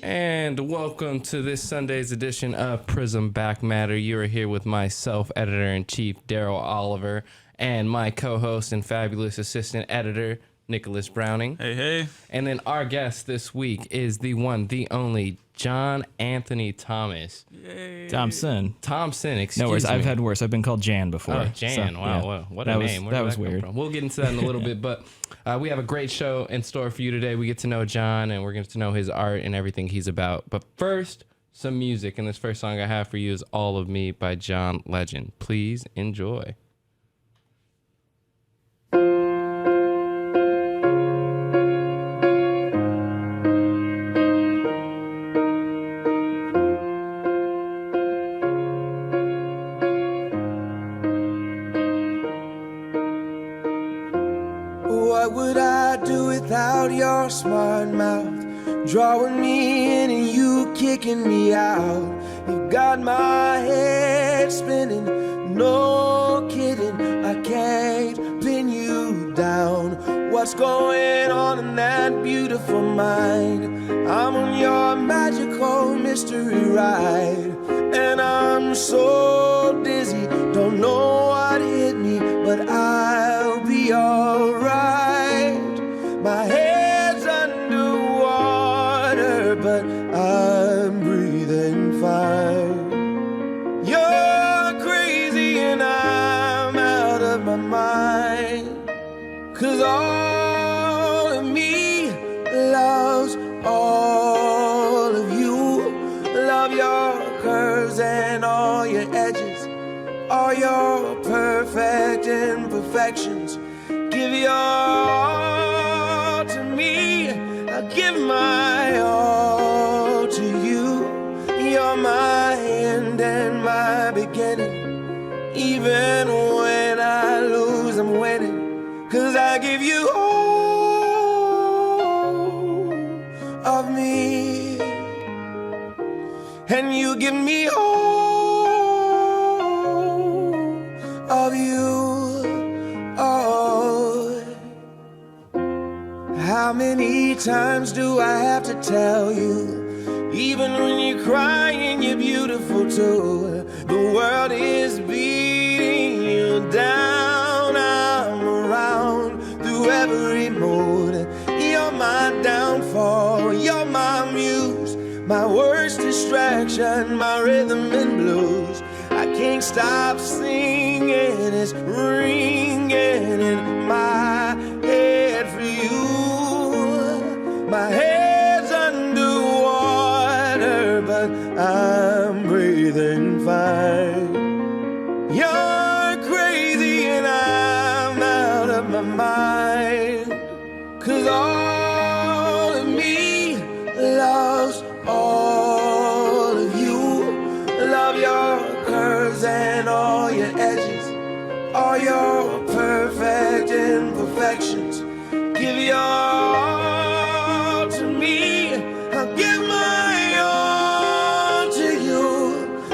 And welcome to this Sunday's edition of Prism Backmatter. You are here with myself, Editor-in-Chief Daryl Oliver, and my co-host and fabulous assistant editor, Nicholas Browning. Hey, hey. And then our guest this week is the one, the only, John Anthony Thomas. Yay. Thompson, excuse No worries, me. I've had worse. I've been called Jan before. Oh, Jan. So, wow, yeah. what a name. Where that did was come weird. from? We'll get into that in a little bit, but we have a great show in store for you today. We get to know John, and we're going to know his art and everything he's about. But first, some music. And this first song I have for you is All of Me by John Legend. Please enjoy. What would I do without your smart mouth? Drawing me in and you kicking me out. You've got my head spinning, no kidding. I can't pin you down. What's going on in that beautiful mind? I'm on your magical mystery ride, and I'm so dizzy, don't know what hit me, but I'll be alright. My head's underwater, but I'm breathing fine. You're crazy and I'm out of my mind, 'cause all of me loves all of you. Love your curves and all your edges, all your perfect imperfections. Give your all to me, I'll give my all to you. You're my end and my beginning. Even when I lose, I'm winning, 'cause I give you all of me, and you give me all of you. Oh, how many times do I have to tell you? Even when you're crying, you're beautiful too. The world is beating you down. I'm around through every mood. You're my downfall, you're my muse, my worst distraction, my rhythm and blues. I can't stop singing, it's ringing in my head for you. My head's underwater, but I'm breathing fine. You're crazy and I'm out of my mind, 'cause all of me loves all of you. Love your curves and all your edges, all your perfect imperfections. Give your all to me, I'll give my all to you.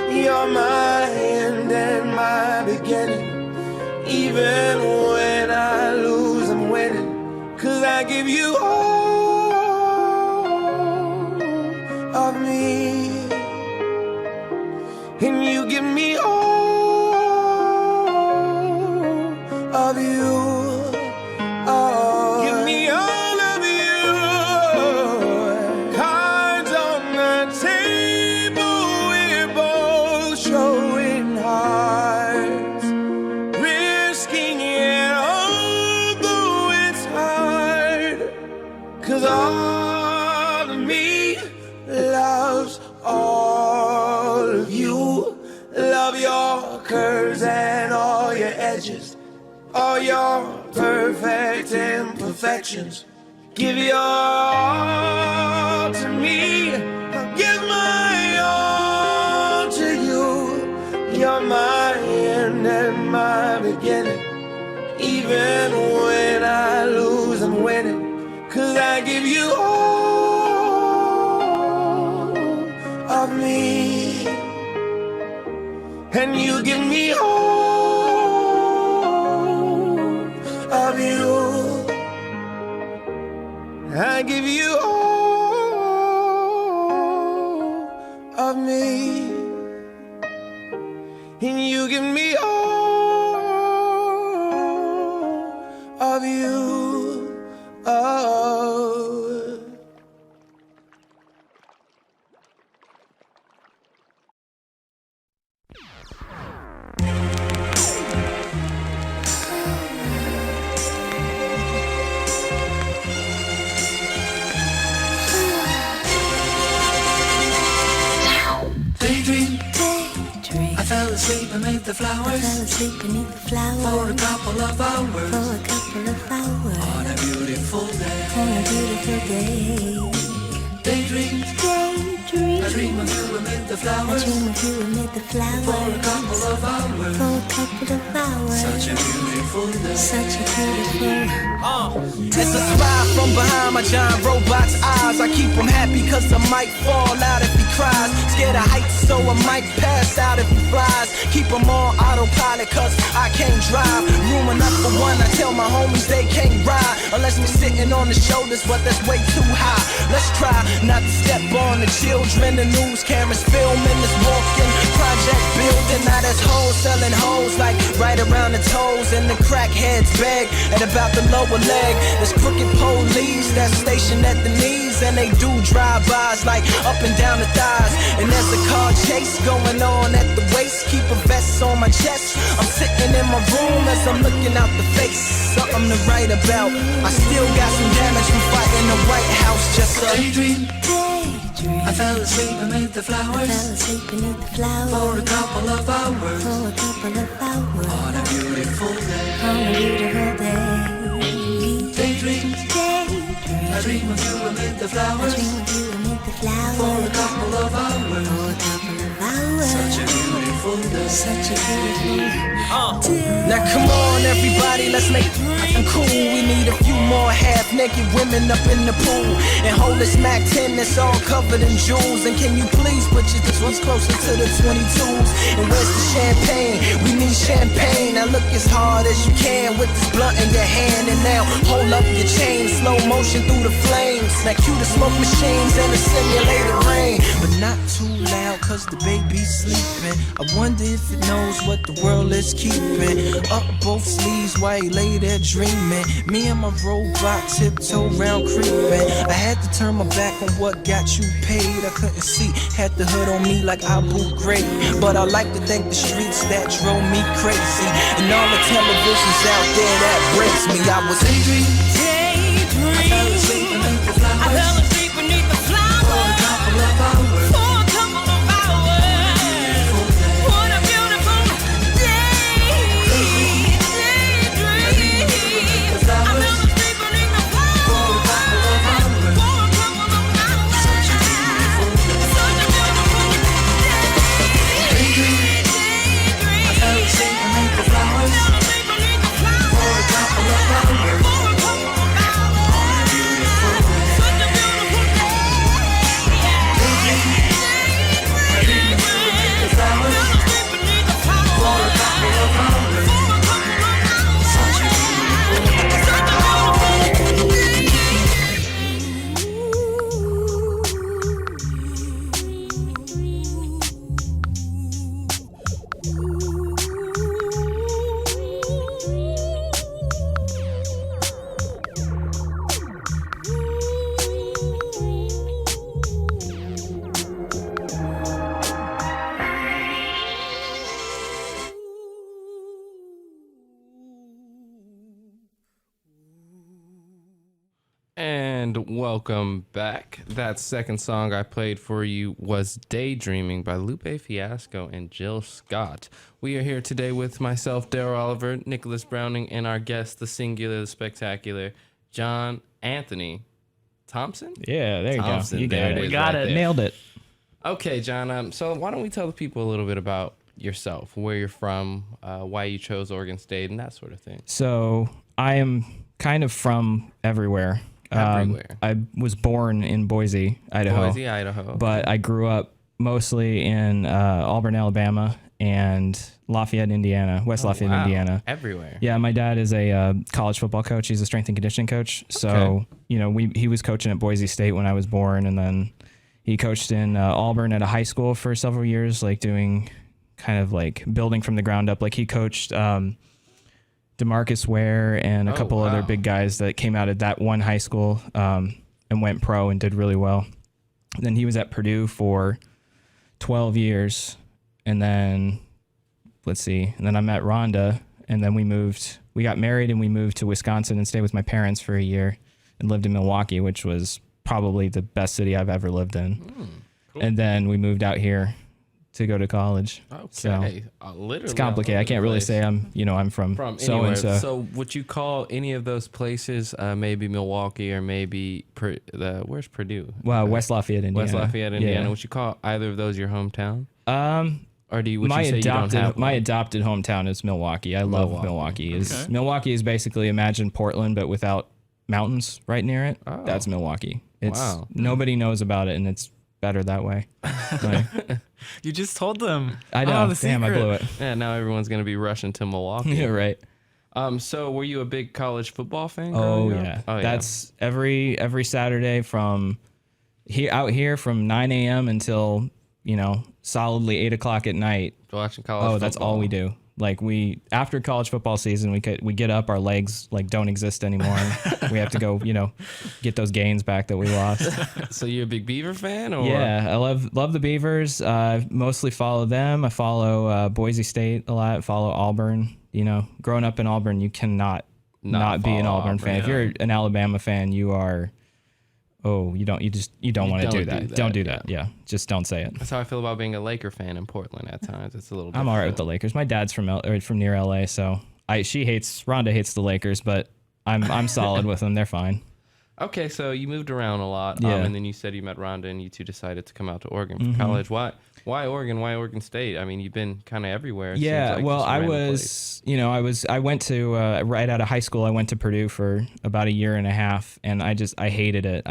You're my end and my beginning. Even when I lose, I'm winning, 'cause I give you all of me, and you give me all of you. Oh, give me all of you. Cards on the table, we're both showing hearts, risking it although it's hard, 'cause all of me loves all of you. Love your curves and all your edges, all your perfect imperfections. Give your all to me, I'll give my all to you. You're my end and my beginning. Even when I lose, I'm winning, 'cause I give you all of me, and you give me all of you. I give you all of me, and you give me all of you. Oh. Daydream. I fell asleep beneath the flowers. For a couple of hours. On a beautiful day. Daydream. I dream of you amid the flowers. For a couple of hours. Such a beautiful day. It's a smile from behind my giant robot's eyes. I keep him happy cause I might fall out if he cries. Scared of heights so I might pass out if he flies. Keep him on autopilot cause I can't drive. Room enough for one, I tell my homies they can't ride. Unless we're sitting on the shoulders, but that's way too high. Let's try not to step on the children. The news cameras filming this walking project building. Now there's hoes selling hoes like right around the toes. And the crackheads beg at about the lower leg. There's crooked police that's stationed at the knees. And they do drive-bys like up and down the thighs. And there's a car chase going on at the waist. Keep a vest on my chest. I'm sitting in my room as I'm looking out the face. Something to write about. I still got some damage from fighting the White House. Just a daydream. I fell asleep beneath the flowers. For a couple of hours. On a beautiful day. Daydream. I dream of you amid the flowers. For a couple of hours. Such a beautiful day. Now come on everybody, let's make it cool. We need a few more half-naked women up in the pool. And hold this Mac 10 that's all covered in jewels. And can you please put your ones closer to the 22s? And where's the champagne? We need champagne. Now look as hard as you can with this blunt in your hand. And now hold up your chain, slow motion through the flames. Now cue the smoke machines and the simulated rain. But not too loud cause the baby's sleeping. I wonder if it knows what the world is keeping. Up both sleeves while he lay there dreaming. Me and my robot tiptoe round creeping. I had to turn my back on what got you paid. I couldn't see, had the hood on me like Abu Ghraib. But I like to thank the streets that drove me crazy. And all the televisions out there that breaks me. I was daydream. I fell asleep beneath the flowers. For a couple of hours. What a beautiful day. The flowers. For a couple of hours. Such a beautiful day. Daydream. I fell asleep beneath the flowers. For a couple of hours. On a beautiful day. I dream of you beneath the flowers. For a couple of hours. Such a beautiful day. And welcome back. That second song I played for you was Daydreaming by Lupe Fiasco and Jill Scott. We are here today with myself, Daryl Oliver, Nicholas Browning, and our guest, the singular, the spectacular, John Anthony Thompson? Yeah, there you Thompson, go. You there got it it. is Got right it. there. Nailed it. Okay, John. So why don't we tell the people a little bit about yourself, where you're from, why you chose Oregon State, and that sort of thing. So I am kind of from everywhere. Everywhere. I was born in Boise, Idaho. Boise, Idaho. But I grew up mostly in Auburn, Alabama, and Lafayette, Indiana, West Lafayette, Wow. Indiana. Everywhere. Yeah, my dad is a college football coach. He's a strength and conditioning coach. So, Okay. he was coaching at Boise State when I was born, and then He coached in Auburn at a high school for several years, like doing kind of like building from the ground up. Like he coached DeMarcus Ware and a couple other big guys that came out of that one high school and went pro and did really well. And then he was at Purdue for 12 years. And then, and then I met Rhonda, and then we got married and we moved to Wisconsin and stayed with my parents for a year and lived in Milwaukee, which was probably the best city I've ever lived in. Cool. And then we moved out here to go to college. Okay. So Literally, it's complicated. I can't really say I'm from so anywhere. and so. So would you call any of those places maybe Milwaukee or maybe where's Purdue? Well, West Lafayette, Indiana. West Lafayette, Indiana. Yeah. Would you call either of those your hometown? Or do you? My adopted hometown is Milwaukee. I love Milwaukee. Milwaukee is basically imagine Portland but without mountains right near it. Oh. That's Milwaukee. Nobody knows about it, and it's better that way. Like, You just told them. I know. The Damn, secret. I blew it. Yeah, now everyone's gonna be rushing to Milwaukee. Yeah, right. So were you a big college football fan? Oh growing yeah. up? Oh yeah. That's every Saturday from out here from 9 a.m. until solidly 8 o'clock at night. Watching college football. That's all we do. Like after college football season, we get up, our legs like don't exist anymore. We have to go, get those gains back that we lost. So you're a big Beaver fan, or? Yeah, I love the Beavers. Mostly follow them. I follow Boise State a lot. Follow Auburn. Growing up in Auburn, you cannot not be an Auburn fan. yeah. If you're an Alabama fan, you are. Oh, you don't want to do that. Don't do that. Yeah, just don't say it. That's how I feel about being a Laker fan in Portland at times. It's a little. I'm all right with the Lakers. My dad's from near LA, so Rhonda hates the Lakers, but I'm solid with them. They're fine. Okay, so you moved around a lot, Yeah. and then you said you met Rhonda, and you two decided to come out to Oregon for college. Why Oregon? Why Oregon State? I mean, you've been kind of everywhere. It Yeah, seems like well, just a I random was, place. I went to right out of high school. I went to Purdue for about a year and a half, and I hated it.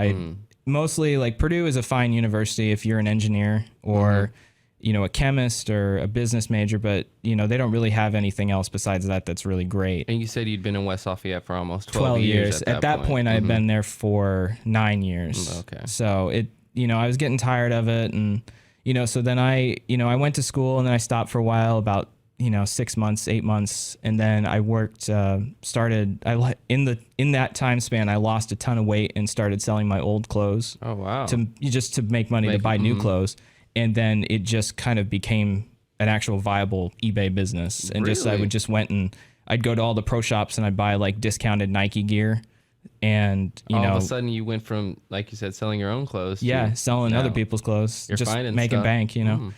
Mostly like Purdue is a fine university if you're an engineer or a chemist or a business major, but they don't really have anything else besides that that's really great. And you said you'd been in West Lafayette for almost 12 years. At that point, I had been there for 9 years. Okay. So I was getting tired of it, and so then I went to school, and then I stopped for a while, about 6 months, 8 months, and then I worked. In that time span, I lost a ton of weight and started selling my old clothes. Oh wow! To make money to buy new clothes, and then it just kind of became an actual viable eBay business. And I'd go to all the pro shops and I'd buy like discounted Nike gear, and all of a sudden you went from, like you said, selling your own clothes. Yeah, to selling now other people's clothes, you're just finding making stuff. bank.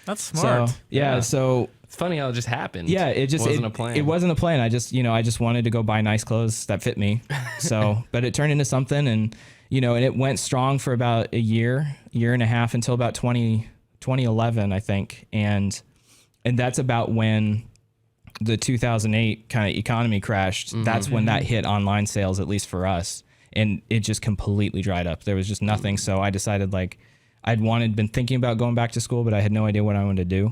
That's smart. So so. It's funny how it just happened. Yeah, it wasn't a plan. It wasn't a plan. I just wanted to go buy nice clothes that fit me. So, but it turned into something, and and it went strong for about a year and a half until about 2011, I think, and that's about when the 2008 kind of economy crashed. That's when that hit online sales, at least for us, and it just completely dried up. There was just nothing. So I decided, like, been thinking about going back to school, but I had no idea what I wanted to do.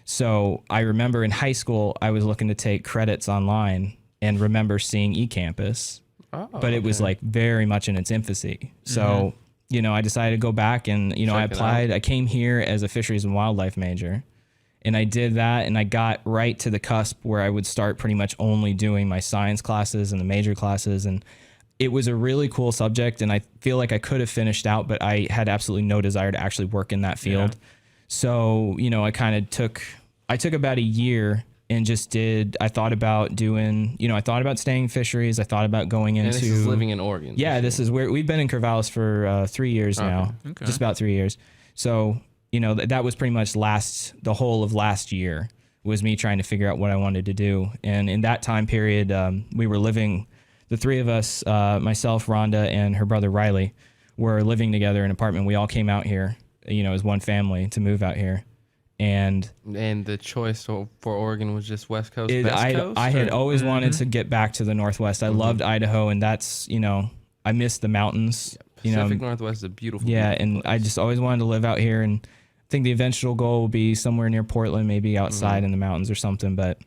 So I remember in high school, I was looking to take credits online and remember seeing eCampus, but it was like very much in its infancy. So, I decided to go back and, I applied. I came here as a fisheries and wildlife major, and I did that, and I got right to the cusp where I would start pretty much only doing my science classes and the major classes. And it was a really cool subject, and I feel like I could have finished out, but I had absolutely no desire to actually work in that field. Yeah. So, I kind of took about a year and I thought about staying fisheries. I thought about going into. And this is living in Oregon. Yeah, this is where we've been in Corvallis for 3 years now. Okay. Just about 3 years. So, that was pretty much the whole of last year was me trying to figure out what I wanted to do. And in that time period, we were living, the three of us, myself, Rhonda, and her brother Riley, were living together in an apartment. We all came out here, as one family to move out here. And the choice for Oregon was just West Coast, Best Coast? I had always wanted to get back to the Northwest. I loved Idaho, and that's, I miss the mountains. Pacific Northwest is a beautiful and place. I just always wanted to live out here, and I think the eventual goal will be somewhere near Portland, maybe outside in the mountains or something, but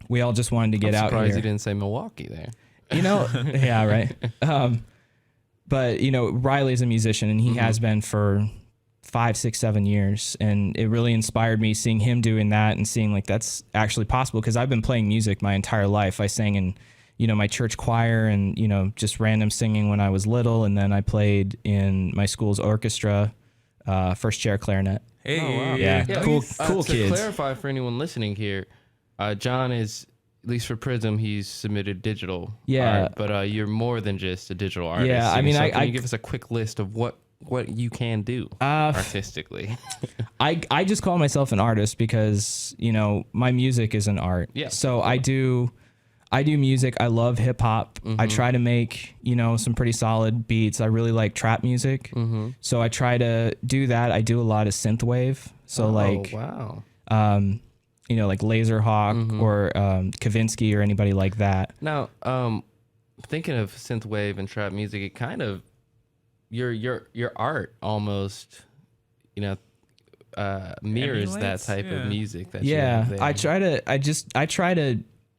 we all just wanted to get out here. I'm surprised you didn't say Milwaukee there. Yeah, right. But, Riley's a musician, and he has been for 5, 6, 7 years. And it really inspired me seeing him doing that and seeing like that's actually possible, because I've been playing music my entire life. I sang in, my church choir and, just random singing when I was little. And then I played in my school's orchestra, first chair clarinet. Hey, Oh, wow. Yeah, cool To kids. clarify for anyone listening here, John is, at least for Prism, he's submitted digital art, but you're more than just a digital artist. Yeah, I mean, so I can you give us a quick list of what you can do artistically? I just call myself an artist because, my music is an art. Yeah. So I do music. I love hip hop. I try to make, some pretty solid beats. I really like trap music. So I try to do that. I do a lot of synthwave. So wow. Like Laserhawk or Kavinsky or anybody like that. Now, thinking of synthwave and trap music, it kind of your art almost, mirrors that Emulates? type of Yeah. music that you have there. I try to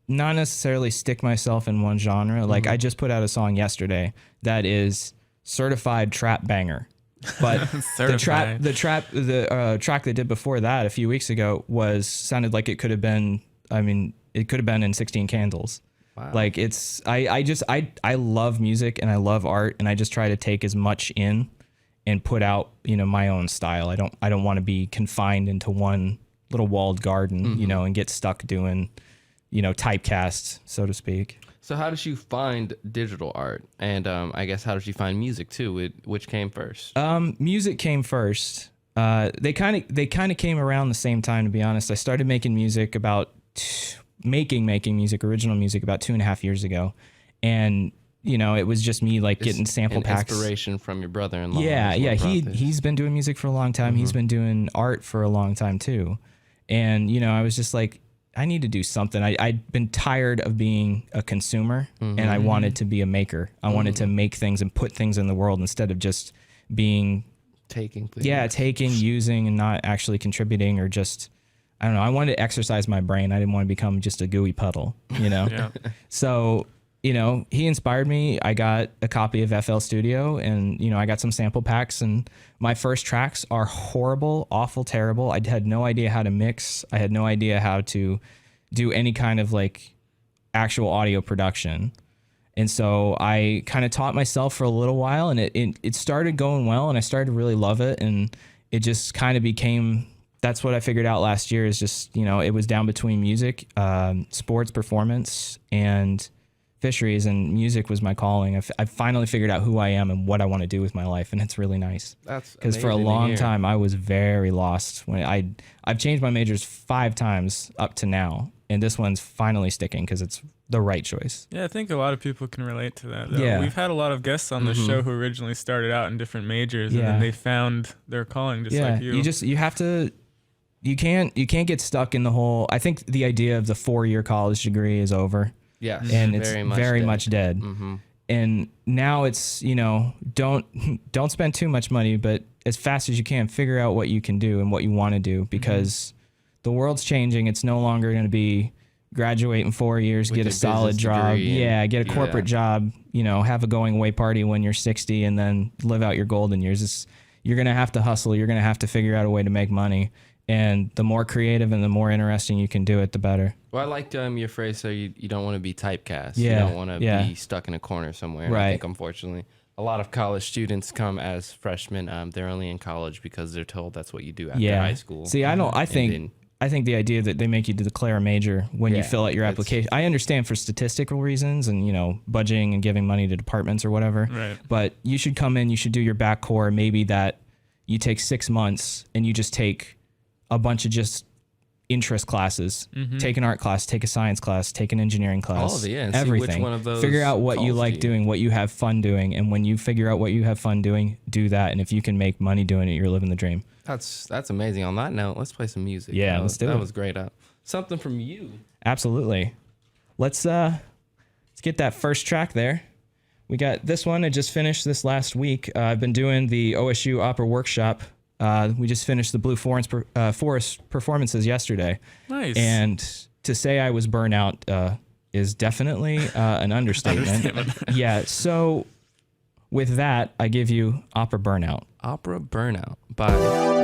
not necessarily stick myself in one genre. Like I just put out a song yesterday that is certified trap banger. But the track that did before that a few weeks ago sounded like it could have been, it could have been in 16 Candles. Wow. Like I love music and I love art, and I just try to take as much in and put out, my own style. I don't want to be confined into one little walled garden, and get stuck doing, typecast, so to speak. So how did you find digital art? And I guess how did you find music too? Which came first? Music came first. They kind of came around the same time, to be honest. I started making music making music, original music, about 2.5 years ago, and it was just me like getting sample packs. Inspiration from your brother-in-law. Yeah. He's He's been doing music for a long time. He's been doing art for a long time too, and I was just like, I need to do something. I'd been tired of being a consumer, and I wanted to be a maker. I wanted to make things and put things in the world instead of just being taking things. taking, using, and not actually contributing, or just, I don't know. I wanted to exercise my brain. I didn't want to become just a gooey puddle, Yeah. So, he inspired me. I got a copy of FL Studio, and, I got some sample packs, and my first tracks are horrible, awful, terrible. I had no idea how to mix. I had no idea how to do any kind of like actual audio production. And so I kind of taught myself for a little while, and it started going well, and I started to really love it. And it just kind of became, that's what I figured out last year, is just, it was down between music, sports performance, and fisheries, and music was my calling. I finally figured out who I am and what I want to do with my life, and it's really nice. That's because for a amazing to long hear. time I was very lost. When I've changed my majors 5 times up to now, and this one's finally sticking because it's the right choice. Yeah, I think a lot of people can relate to that. Though. Yeah. We've had a lot of guests on the show who originally started out in different majors, and then they found their calling, just like you. You can't get stuck in the whole. I think the idea of the 4-year college degree is over. Yes, And it's very much dead. dead. And now it's, don't spend too much money, but as fast as you can, figure out what you can do and what you want to do, because the world's changing. It's no longer going to be graduate in 4 years, With get a your solid business job. degree and- Get a corporate job, have a going away party when you're 60, and then live out your golden years. You're going to have to hustle. You're going to have to figure out a way to make money. And the more creative and the more interesting you can do it, the better. Well, I liked your phrase, so you don't want to be typecast. Yeah, You don't want to be stuck in a corner somewhere. And I Right. think, unfortunately, a lot of college students come as freshmen. They're only in college because they're told that's what you do after high school. See, I think the idea that they make you declare a major when you fill out your that's- application, I understand for statistical reasons and, budgeting and giving money to departments or whatever. Right. But you should come in, you should do your back core, maybe that you take 6 months and you just take a bunch of just interest classes. Take an art class, take a science class, take an engineering class. All of it, yeah, and see which everything. one of those Figure out what you calls like you. doing, what you have fun doing, and when you figure out what you have fun doing, do that. And if you can make money doing it, you're living the dream. That's amazing. On that note, let's play some music. Yeah, let's do that it. was great. Something from you. Absolutely. Let's get that first track there. We got this one. I just finished this last week. I've been doing the OSU Opera Workshop. We just finished the Blue Forest performances yesterday. Nice. And to say I was burnt out is definitely an understatement. Yeah. So with that, I give you Opera Burnout. Opera Burnout by...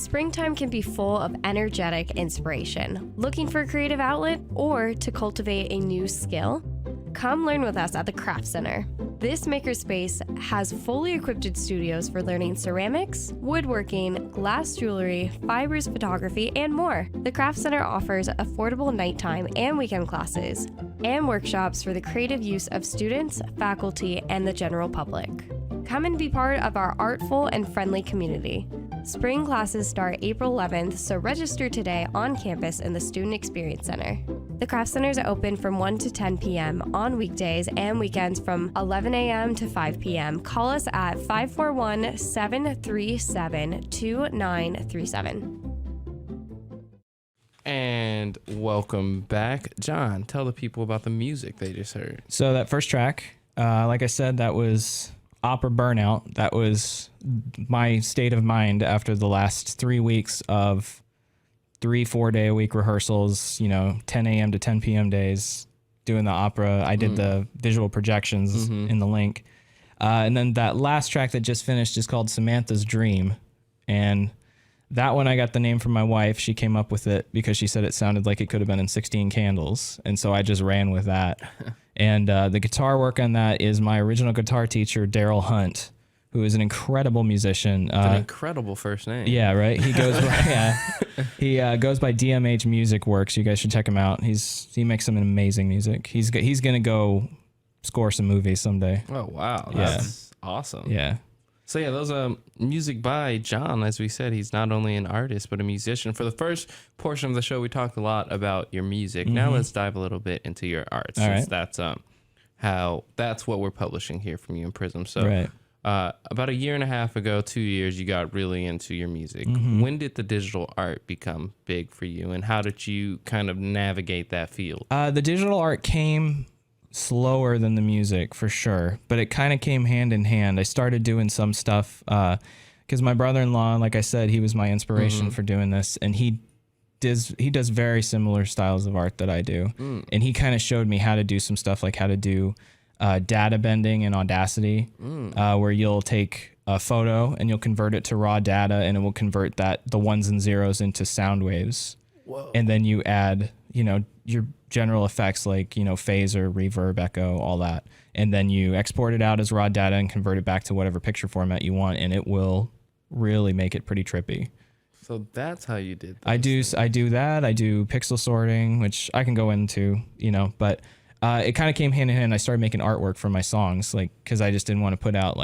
Springtime can be full of energetic inspiration. Looking for a creative outlet or to cultivate a new skill? Come learn with us at the Craft Center. This makerspace has fully equipped studios for learning ceramics, woodworking, glass jewelry, fibers photography, and more. The Craft Center offers affordable nighttime and weekend classes and workshops for the creative use of students, faculty, and the general public. Come and be part of our artful and friendly community. Spring classes start April 11th, so register today on campus in the Student Experience Center. The Craft Center is open from 1 to 10 p.m. on weekdays and weekends from 11 a.m. to 5 p.m. Call us at 541-737-2937. And welcome back. John, tell the people about the music they just heard. So that first track, like I said, that was Opera Burnout. That was my state of mind after the last 3 weeks of 3-4 day a week rehearsals, 10 a.m. to 10 p.m. days doing the opera. I did the visual projections in the link. And then that last track that just finished is called Samantha's Dream. And that one I got the name from my wife. She came up with it because she said it sounded like it could have been in 16 Candles. And so I just ran with that. And the guitar work on that is my original guitar teacher, Daryl Hunt, who is an incredible musician. An incredible first name. Yeah, right. He goes by he goes by DMH Music Works. You guys should check him out. He makes some amazing music. He's gonna go score some movies someday. Oh wow, that's awesome. Yeah. So yeah, those music by John. As we said, he's not only an artist but a musician. For the first portion of the show, we talked a lot about your music. Now let's dive a little bit into your art, since that's what we're publishing here from you in Prism. So. Right. About a year and a half ago, 2 years, you got really into your music. When did the digital art become big for you, and how did you kind of navigate that field? The digital art came slower than the music for sure, but it kind of came hand in hand. I started doing some stuff because my brother-in-law, like I said, he was my inspiration for doing this, and he does very similar styles of art that I do, and he kind of showed me how to do some stuff, like how to do data bending in Audacity, where you'll take a photo and you'll convert it to raw data, and it will convert the ones and zeros into sound waves. Whoa. And then you add, your general effects like, phaser, reverb, echo, all that. And then you export it out as raw data and convert it back to whatever picture format you want, and it will really make it pretty trippy. So that's how you did that. I do that. I do pixel sorting, which I can go into, but it kind of came hand in hand. I started making artwork for my songs, because I just didn't want to put out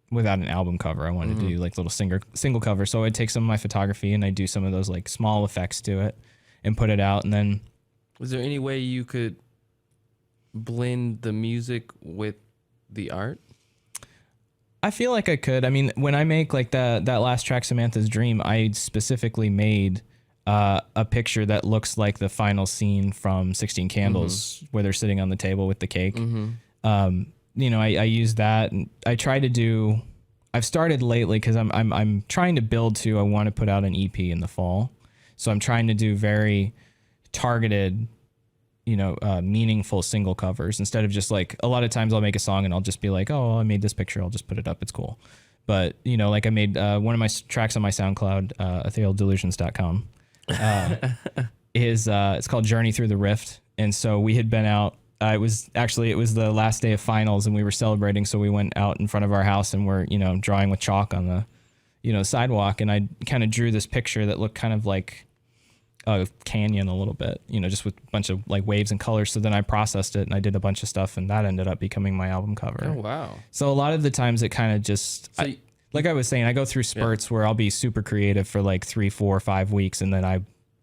without an album cover. I wanted to do little single cover. So I'd take some of my photography and I'd do some of those small effects to it and put it out. And then, was there any way you could blend the music with the art? I feel like I could. I mean, when I make that last track, Samantha's Dream, I specifically made a picture that looks like the final scene from 16 Candles, where they're sitting on the table with the cake. I use that, and I try to do. I've started lately because I'm trying to build to. I want to put out an EP in the fall, so I'm trying to do very targeted, meaningful single covers instead of just a lot of times I'll make a song and I'll just be like, oh, I made this picture, I'll just put it up, it's cool. But I made one of my tracks on my SoundCloud, etherealdelusions.com. It's called Journey Through the Rift. And so we had been out, it was the last day of finals and we were celebrating. So we went out in front of our house and we're, drawing with chalk on the, sidewalk. And I kind of drew this picture that looked kind of like a canyon a little bit, just with a bunch of waves and colors. So then I processed it and I did a bunch of stuff and that ended up becoming my album cover. Oh, wow. So a lot of the times it kind of just, like I was saying, I go through spurts where I'll be super creative for 3, 4, 5 weeks, and then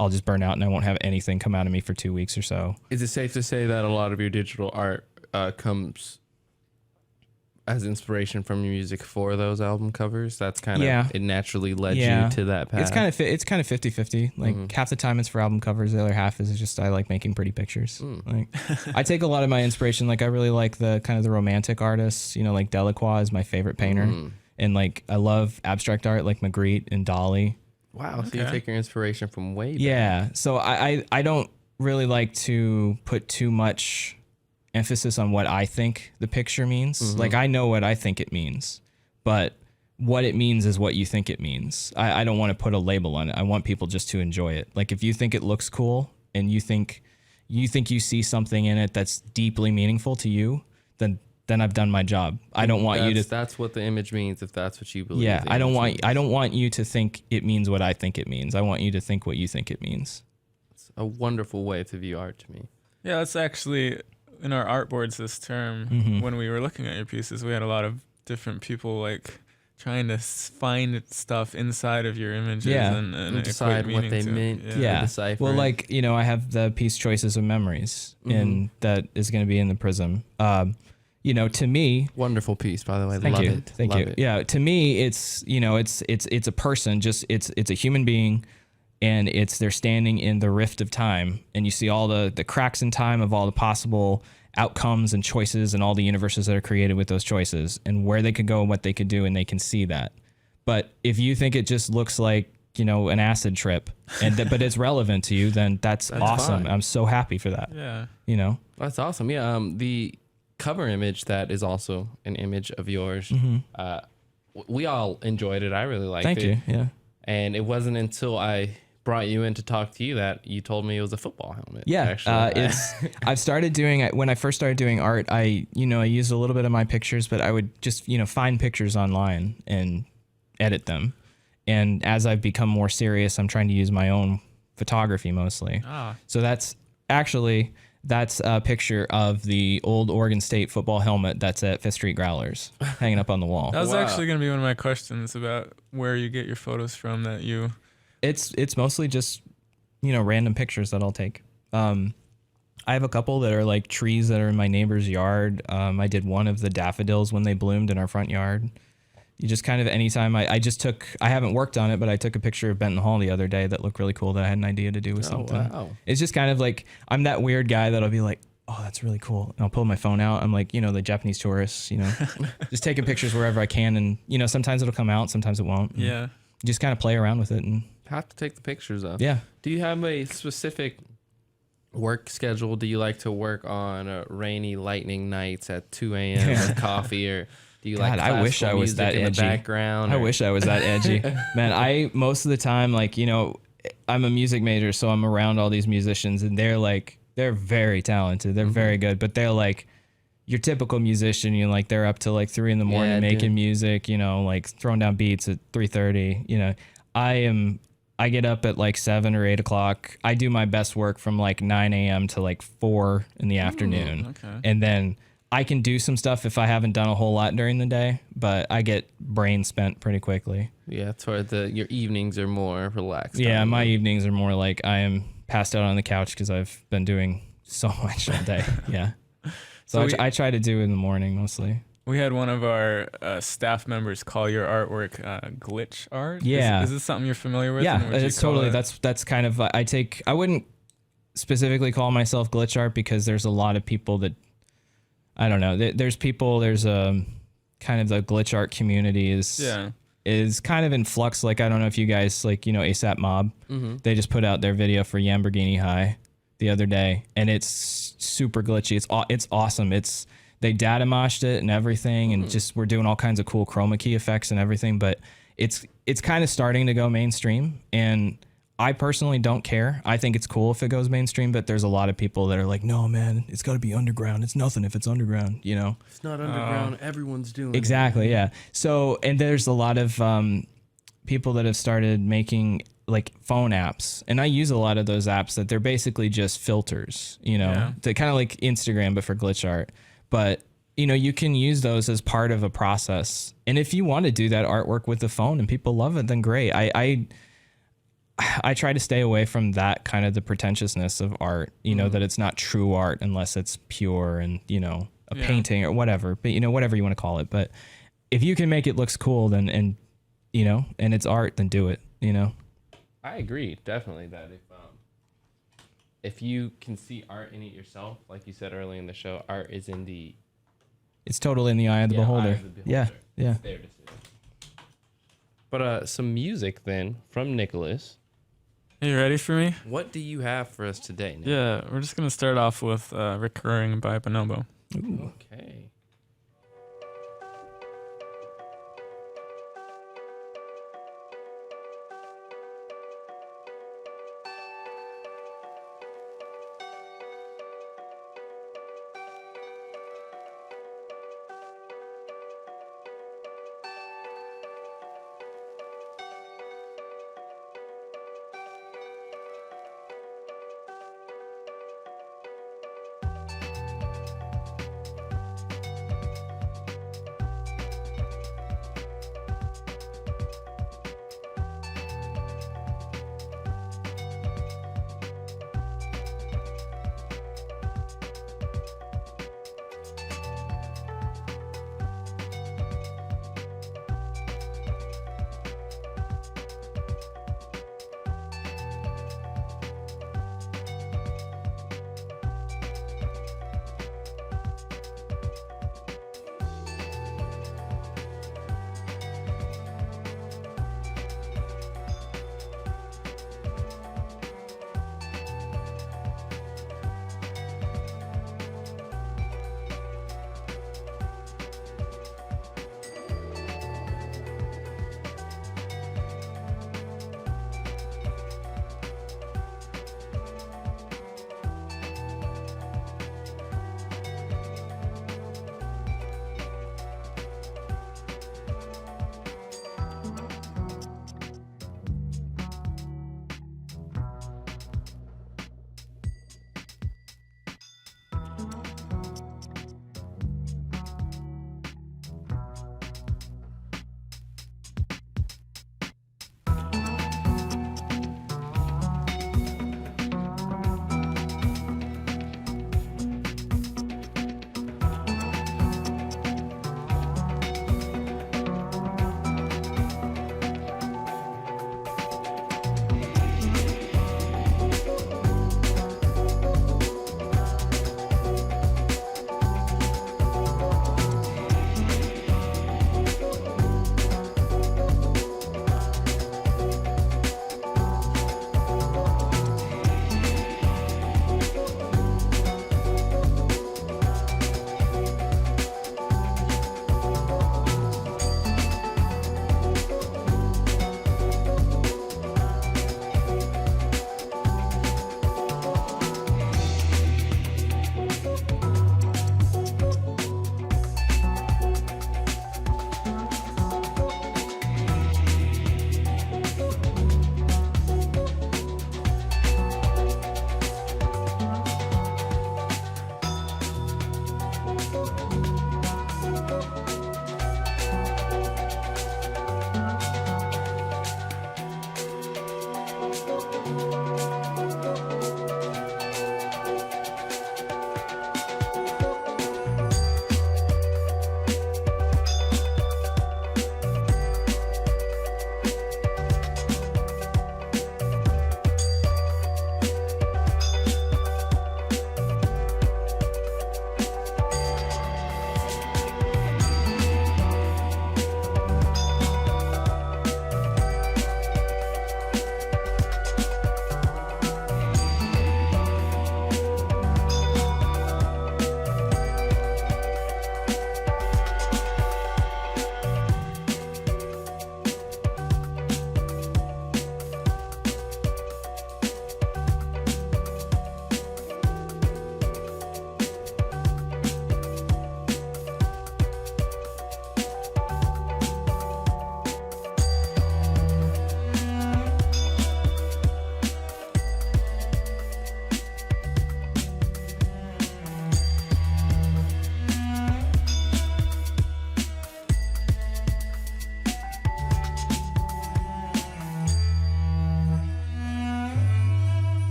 I'll just burn out and I won't have anything come out of me for 2 weeks or so. Is it safe to say that a lot of your digital art comes as inspiration from your music for those album covers? That's kind of, it naturally led you to that path. It's kind of 50-50. Half the time it's for album covers, the other half is just I like making pretty pictures. I take a lot of my inspiration. I really like the kind of the romantic artists, Delacroix is my favorite painter. And I love abstract art like Magritte and Dali. Wow. Okay. So you take your inspiration from way back. Yeah. So I don't really like to put too much emphasis on what I think the picture means. I know what I think it means, but what it means is what you think it means. I don't want to put a label on it. I want people just to enjoy it. Like if you think it looks cool and you think you see something in it that's deeply meaningful to you, then I've done my job. I don't want you to. That's what the image means. If that's what you believe. Yeah, I don't want you to think it means what I think it means. I want you to think what you think it means. It's a wonderful way to view art to me. Yeah, that's actually in our art boards this term. When we were looking at your pieces, we had a lot of different people like trying to find stuff inside of your images and decide what they meant. Decipher. Well, like, you know, I have the piece Choices of Memories, and that is going to be in the Prism. You know, to me, wonderful piece, by the way. Thank Love you. it. Thank you. Yeah, to me, it's, you know, it's a person, just it's a human being, and they're standing in the rift of time, and you see all the cracks in time of all the possible outcomes and choices and all the universes that are created with those choices and where they could go and what they could do, and they can see that. But if you think it just looks like, you know, an acid trip, but it's relevant to you, then that's awesome. Fine. I'm so happy for that. Yeah. You know? That's awesome. Yeah. The cover image that is also an image of yours. We all enjoyed it. I really liked it. Thank you. Yeah. And it wasn't until I brought you in to talk to you that you told me it was a football helmet. Yeah, actually. I've started doing, when I first started doing art, I used a little bit of my pictures, but I would just, you know, find pictures online and edit them. And as I've become more serious, I'm trying to use my own photography mostly. So that's a picture of the old Oregon State football helmet that's at Fifth Street Growlers hanging up on the wall. That was actually going to be one of my questions about where you get your photos from that you... It's mostly just, you know, random pictures that I'll take. I have a couple that are like trees that are in my neighbor's yard. I did one of the daffodils when they bloomed in our front yard. You just kind of anytime I haven't worked on it, but I took a picture of Benton Hall the other day that looked really cool that I had an idea to do with something. Wow. It's just kind of like, I'm that weird guy that'll be like, oh, that's really cool. And I'll pull my phone out. I'm like, you know, the Japanese tourists, you know, just taking pictures wherever I can. And, you know, sometimes it'll come out, sometimes it won't. Yeah. Just kind of play around with it and have to take the pictures of. Yeah. Do you have a specific work schedule? Do you like to work on rainy lightning nights at 2 a.m. with coffee, or do you like I wish I was that in edgy. the background? I wish I was that edgy. Man, most of the time, like, you know, I'm a music major, so I'm around all these musicians, and they're very talented. They're very good, but they're like your typical musician, you know, like they're up till like 3 a.m. making music, you know, like throwing down beats at 3:30. You know, I get up at like 7 or 8 o'clock. I do my best work from like 9 a.m. to like 4 in the afternoon. Okay. And then I can do some stuff if I haven't done a whole lot during the day, but I get brain spent pretty quickly. Yeah, toward your evenings are more relaxed. Yeah, my evenings are more like I am passed out on the couch because I've been doing so much all day. Yeah. So I try to do it in the morning mostly. We had one of our staff members call your artwork glitch art. Yeah. Is this something you're familiar with? Yeah, it's totally. That's kind of, I wouldn't specifically call myself glitch art because there's a lot of people that, I don't know. There's a kind of the glitch art community is kind of in flux. Like, I don't know if you guys like, you know, ASAP Mob. They just put out their video for Lamborghini High the other day, and it's super glitchy. It's awesome. They data moshed it and everything, and just we're doing all kinds of cool chroma key effects and everything. But it's kind of starting to go mainstream, and I personally don't care. I think it's cool if it goes mainstream, but there's a lot of people that are like, no, man, it's got to be underground. It's nothing if it's underground, you know? It's not underground. Everyone's doing exactly, yeah. So, and there's a lot of people that have started making like phone apps, and I use a lot of those apps that they're basically just filters, you know, they're kind of like Instagram, but for glitch art. But, you know, you can use those as part of a process. And if you want to do that artwork with the phone and people love it, then great. I try to stay away from that kind of the pretentiousness of art, you know, that it's not true art unless it's pure and, you know, a painting or whatever, but, you know, whatever you want to call it. But if you can make it looks cool, then, and, you know, and it's art, then do it, you know? I agree, definitely, that if you can see art in it yourself, like you said earlier in the show, art is it's totally in the eye of the beholder. Eye of the beholder. Yeah. It's there to see. But some music then from Nicholas. Are you ready for me? What do you have for us today, Nick? Yeah, we're just gonna start off with Recurring by Bonobo. Ooh. Okay.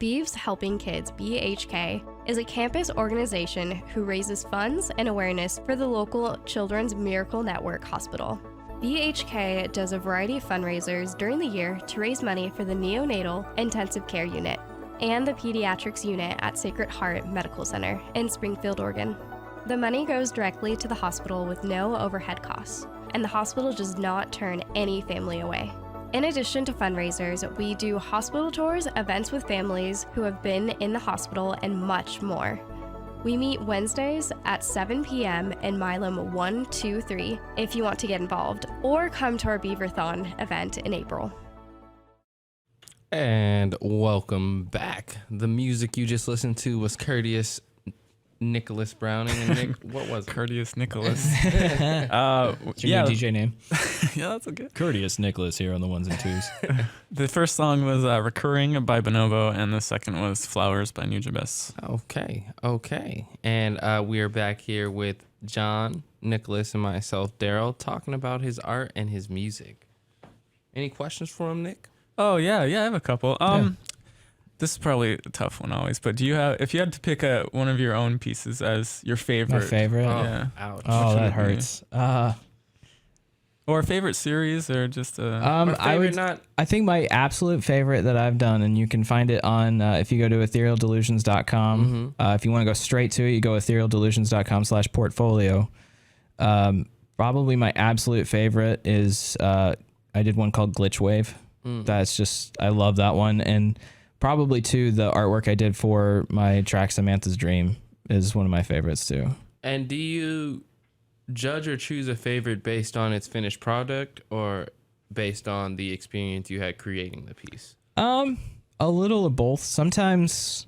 Beeves Helping Kids, BHK, is a campus organization who raises funds and awareness for the local Children's Miracle Network Hospital. BHK does a variety of fundraisers during the year to raise money for the neonatal intensive care unit and the pediatrics unit at Sacred Heart Medical Center in Springfield, Oregon. The money goes directly to the hospital with no overhead costs, and the hospital does not turn any family away. In addition to fundraisers, we do hospital tours, events with families who have been in the hospital, and much more. We meet Wednesdays at 7 p.m. in Milam 123 if you want to get involved, or come to our Beaverthon event in April. And welcome back. The music you just listened to was Courteous Nicholas Browning. And Nick, what was it? Courteous Nicholas. What's your new DJ name? Yeah, that's okay. Courteous Nicholas here on the ones and twos. The first song was Recurring by Bonobo, and the second was Flowers by Nujabes. Okay. And we are back here with John, Nicholas, and myself, Daryl, talking about his art and his music. Any questions for him, Nick? Oh, yeah, I have a couple. This is probably a tough one always, but if you had to pick one of your own pieces as your favorite? My favorite? Yeah. Ouch. Oh, that would it be? hurts. Or a favorite series, or just a... I think my absolute favorite that I've done, and you can find it on, if you go to etherealdelusions.com, if you want to go straight to it, you go etherealdelusions.com/portfolio. Probably my absolute favorite is, I did one called Glitch Wave. That's just, I love that one. And probably too, the artwork I did for my track Samantha's Dream is one of my favorites too. And do you judge or choose a favorite based on its finished product or based on the experience you had creating the piece? A little of both. Sometimes,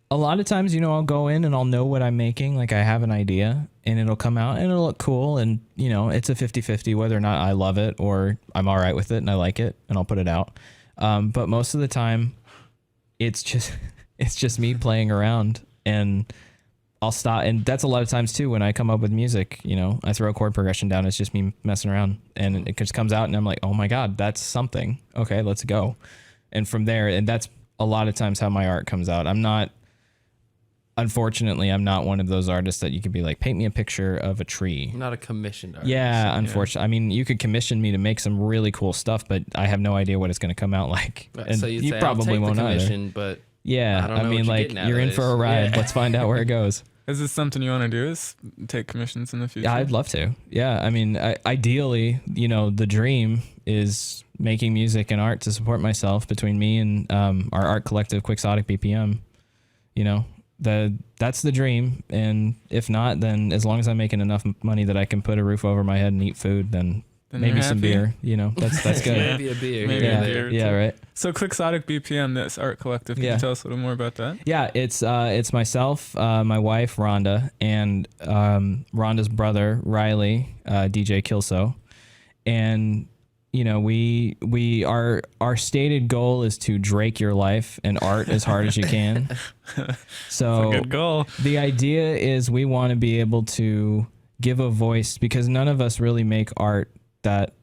a lot of times, I'll go in and I'll know what I'm making. Like I have an idea and it'll come out and it'll look cool. And, it's a 50-50 whether or not I love it or I'm all right with it and I like it and I'll put it out. But most of the time it's just me playing around, and I'll stop. And that's a lot of times too, when I come up with music, I throw a chord progression down. It's just me messing around and it just comes out and I'm like, oh my God, that's something. Okay, let's go. And from there, and that's a lot of times how my art comes out. Unfortunately, I'm not one of those artists that you could be like, paint me a picture of a tree. Not a commissioned artist. Yeah, unfortunately. I mean, you could commission me to make some really cool stuff, but I have no idea what it's going to come out like. Right, And so you'd you say, probably won't I'll take the either. commission, but Yeah, I don't know mean, what you're like, getting out you're of in for a this. ride. Yeah. Let's find out where it goes. Is this something you want to do, is take commissions in the future? Yeah, I'd love to. Yeah, I mean, ideally, the dream is making music and art to support myself between me and our art collective, Quixotic BPM. That's the dream, and if not, then as long as I'm making enough money that I can put a roof over my head and eat food, then maybe you're some happy? beer. That's good. maybe a beer. Maybe here a or beer. there. Yeah, right. So Quixotic BPM, this art collective, can Yeah. you tell us a little more about that? Yeah, it's myself, my wife Rhonda, and Rhonda's brother Riley, DJ Kilso, and our stated goal is to Drake your life and art as hard as you can. So Good goal. the idea is we want to be able to give a voice, because none of us really make art that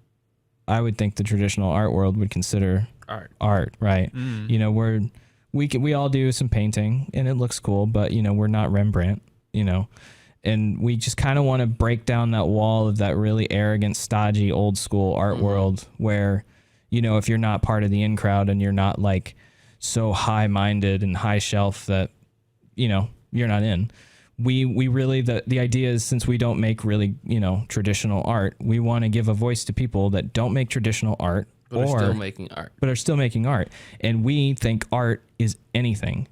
I would think the traditional art world would consider art, right? We all do some painting and it looks cool, but we're not Rembrandt, and we just kind of want to break down that wall of that really arrogant, stodgy, old school art world where, if you're not part of the in crowd and you're not like so high minded and high shelf that, you're not in. We really, the idea is, since we don't make really, traditional art, we want to give a voice to people that don't make traditional art But are still making art. but are still making art. And we think art is anything.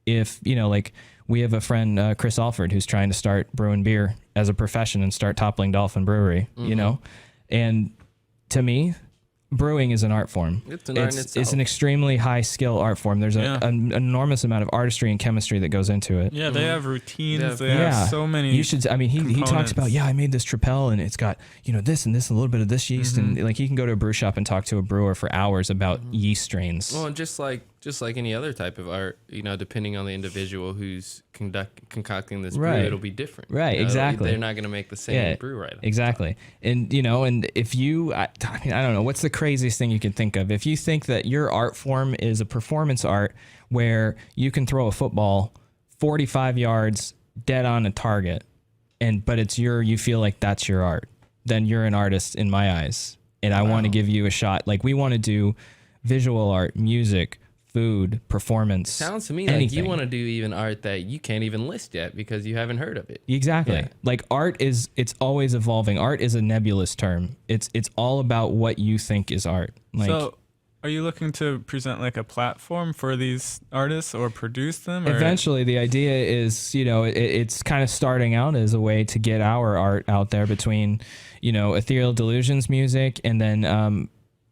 If, we have a friend, Chris Alford, who's trying to start brewing beer as a profession and start toppling Dolphin Brewery, and to me, brewing is an art form. It's an art in It's itself. an extremely high skill art form. There's an enormous amount of artistry and chemistry that goes into it. Yeah, they have routines. They Yeah. have so many. You should. I mean, he talks about, components. I made this tripel and it's got this and this and a little bit of this yeast, and like he can go to a brew shop and talk to a brewer for hours about yeast strains. Well, and just like any other type of art, depending on the individual who's concocting this brew, Right. it'll be different. Right, exactly. They're not going to make the same brew right. Exactly. And and if you, I don't know, what's the craziest thing you can think of? If you think that your art form is a performance art where you can throw a football 45 yards dead on a target, but it's you feel like that's your art, then you're an artist in my eyes. And I want to give you a shot. Like, we want to do visual art, music, food, performance. Sounds to me anything. like you want to do even art that you can't even list yet because you haven't heard of it. Exactly. Yeah. Like, art it's always evolving. Art is a nebulous term. It's all about what you think is art. Like, So, Are you looking to present like a platform for these artists or produce them? Or? Eventually, the idea is, it's kind of starting out as a way to get our art out there between, Ethereal Delusions music, and then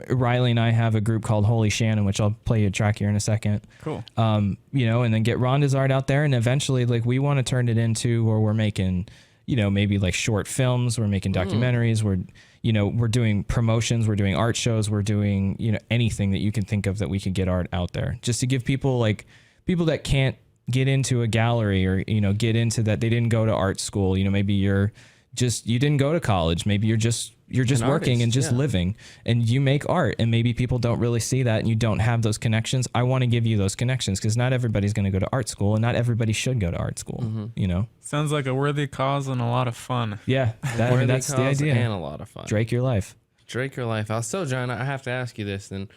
Riley and I have a group called Holy Shannon, which I'll play you a track here in a second. Cool. And then get Rhonda's art out there, and eventually, like, we want to turn it into where we're making, maybe like short films, we're making documentaries, we're doing promotions, we're doing art shows, we're doing, anything that you can think of that we could get art out there, just to give people that can't get into a gallery or, get into that, they didn't go to art school, maybe you didn't go to college, maybe you're just working artist, and just living, and you make art, and maybe people don't really see that, and you don't have those connections. I want to give you those connections, because not everybody's going to go to art school, and not everybody should go to art school. Sounds like a worthy cause and a lot of fun. Yeah, that's the idea. And a lot of fun. Drake your life. Drake your life. So, John, I have to ask you this then.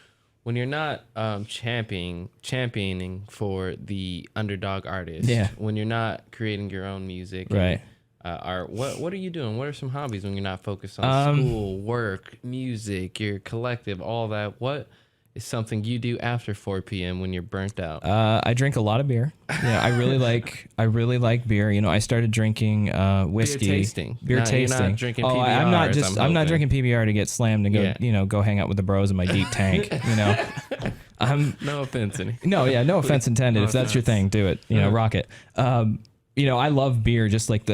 When you're not championing for the underdog artist, when you're not creating your own music, right? Art, what are you doing? What are some hobbies when you're not focused on school, work, music, your collective, all that? What is something you do after 4 p.m. when you're burnt out? I drink a lot of beer. Yeah, I really like beer. I started drinking whiskey. Beer tasting. You're not drinking PBR. I'm not drinking PBR to get slammed and go go hang out with the bros in my deep tank. No offense any. No offense intended. If that's your thing, do it. Rock it. I love beer, just like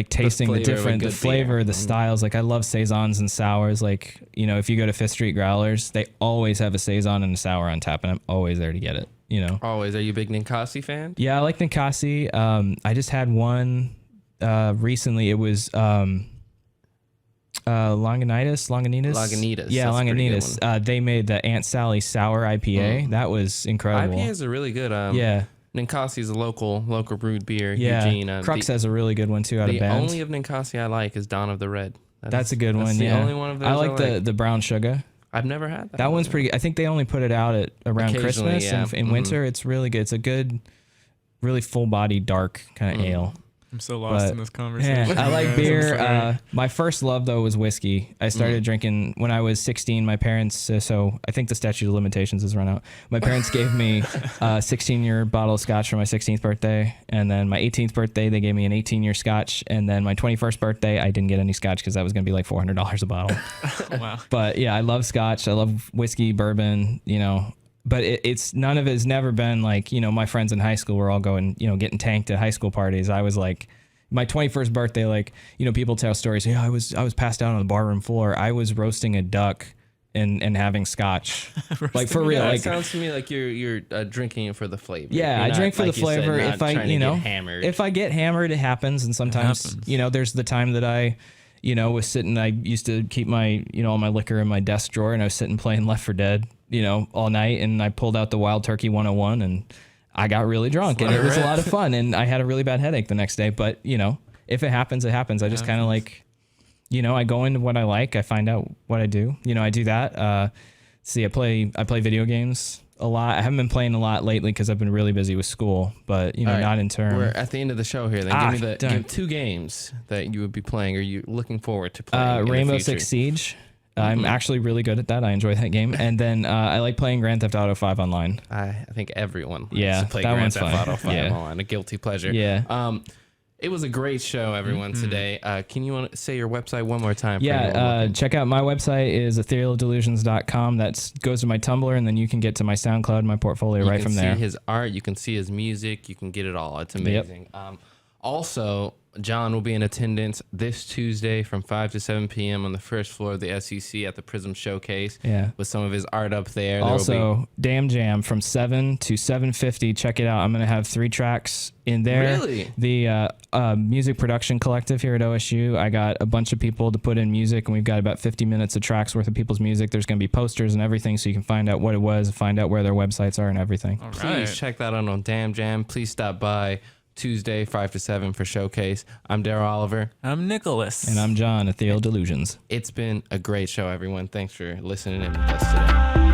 tasting the flavor, the styles. Like, I love saisons and sours. Like, if you go to Fifth Street Growlers, they always have a saison and a sour on tap, and I'm always there to get it. Always. Are you a big Ninkasi fan? Yeah, I like Ninkasi. I just had one recently. It was Lagunitas. Yeah, Lagunitas. They made the Aunt Sally Sour IPA. That was incredible. IPAs are really good. Ninkasi is a local brewed beer. Yeah, Eugene. Crux has a really good one too out of Bend. The only of Ninkasi I like is Dawn of the Red. That's a good one. That's the only one of those I like the brown sugar. I've never had that. That one's pretty. I think they only put it out around Christmas and in winter. It's really good. It's a good, really full body dark kind of ale. I'm so lost in this conversation. Yeah, I like beer. My first love though was whiskey. I started drinking when I was 16. My parents, so I think the statute of limitations has run out. My parents gave me a 16-year bottle of scotch for my 16th birthday, and then my 18th birthday they gave me an 18-year scotch, and then my 21st birthday I didn't get any scotch because that was gonna be like $400 a bottle. Wow. But yeah, I love scotch. I love whiskey, bourbon. But it's none of it has never been like, my friends in high school were all going, getting tanked at high school parties. I was like, my 21st birthday, like, people tell stories. Yeah, I was passed out on the barroom floor. I was roasting a duck and having scotch, like for real. It sounds to me like you're drinking it for the flavor. Yeah, I drink for the flavor. If I get hammered, it happens. And sometimes, there's the time that I was sitting. I used to keep my all my liquor in my desk drawer, and I was sitting playing Left 4 Dead. All night, and I pulled out the Wild Turkey 101 and I got really drunk, and it was a lot of fun, and I had a really bad headache the next day. But if it happens, it happens. I just kind of like, I go into what I like. I find out what I do. I do that. I play video games a lot. I haven't been playing a lot lately because I've been really busy with school, but not in turn. We're at the end of the show here. Then give me 2 games that you would be playing or you looking forward to playing. Rainbow Six Siege. I'm actually really good at that. I enjoy that game. And then I like playing Grand Theft Auto 5 online. I think everyone likes to play Grand Theft Auto 5 online. A guilty pleasure. Yeah. It was a great show, everyone, today. Can you want to say your website one more time? Check out my website is etherealdelusions.com. That goes to my Tumblr, and then you can get to my SoundCloud, my portfolio right from there. You can see his art. You can see his music. You can get it all. It's amazing. Yep. Also, John will be in attendance this Tuesday from 5 to 7 p.m. on the first floor of the SEC at the Prism Showcase with some of his art up there. Also, Damn Jam from 7 to 7:50. Check it out. I'm going to have 3 tracks in there. Really? The music production collective here at OSU. I got a bunch of people to put in music, and we've got about 50 minutes of tracks worth of people's music. There's going to be posters and everything, so you can find out what it was, find out where their websites are and everything. All right. Please check that out on Damn Jam. Please stop by Tuesday, 5 to 7 for Showcase. I'm Daryl Oliver. I'm Nicholas. And I'm John, Ethereal Delusions. It's been a great show, everyone. Thanks for listening in with us today.